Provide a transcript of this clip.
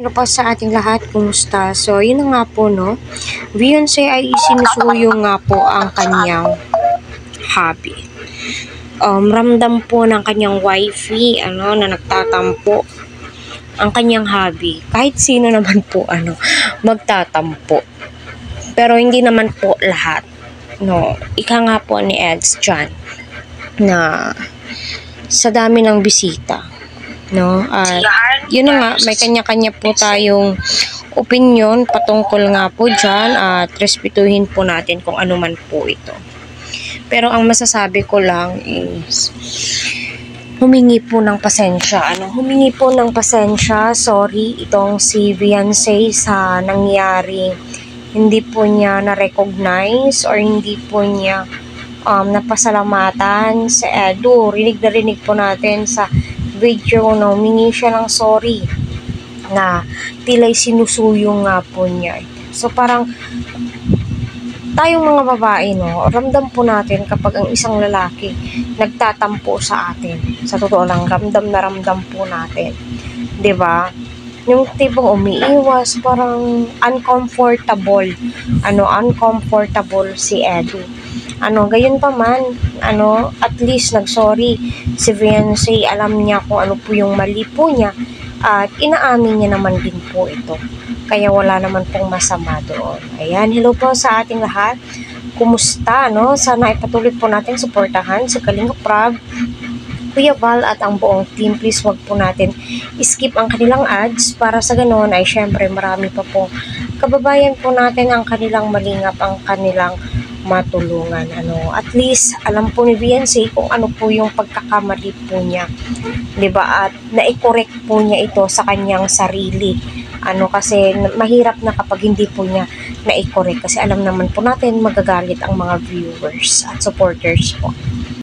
Ano po sa ating lahat, kumusta? So, yun na nga po, no? Beyonce ay isinusuyo nga po ang kanyang hobby. Ramdam po ng kanyang wifey, na nagtatampo ang kanyang hobby. Kahit sino naman po, magtatampo. Pero hindi naman po lahat, no? Ika nga po ni Eds dyan, na sa dami ng bisita, no? At yun na nga, may kanya-kanya po tayong opinion patungkol nga po dyan at respetuhin po natin kung ano man po ito. Pero ang masasabi ko lang is humingi po ng pasensya. Humingi po ng pasensya. Sorry itong si Beyonce sa nangyari. Hindi po niya na-recognize or hindi po niya napasalamatan sa Edu. Rinig na rinig po natin sa video, no, humingi siya ng sorry na tila'y sinusuyo nga po niya. So parang tayong mga babae, no, ramdam po natin kapag ang isang lalaki nagtatampo sa atin. Sa totoo lang, ramdam na ramdam po natin. 'Di ba? Yung tipong umiiwas, parang uncomfortable. Uncomfortable si Edu. Gayon pa man, at least nagsorry si Beyonce, alam niya kung ano po yung mali po niya at inaamin niya naman din po ito. Kaya wala naman pong masama doon. Ayan, hello po sa ating lahat. Kumusta, no? Sana ipatuloy po natin suportahan si Kalinga Prab, Kuya Val at ang buong team. Please wag po natin skip ang kanilang ads para sa ganoon ay syempre marami pa po kababayan po natin ang kanilang malingap, ang kanilang matulungan. At least alam po ni Beyonce kung ano po yung pagkakamali po niya, 'di ba? At na-correct po niya ito sa kanyang sarili. Kasi mahirap na kapag hindi po niya na-correct kasi alam naman po natin magagalit ang mga viewers at supporters po.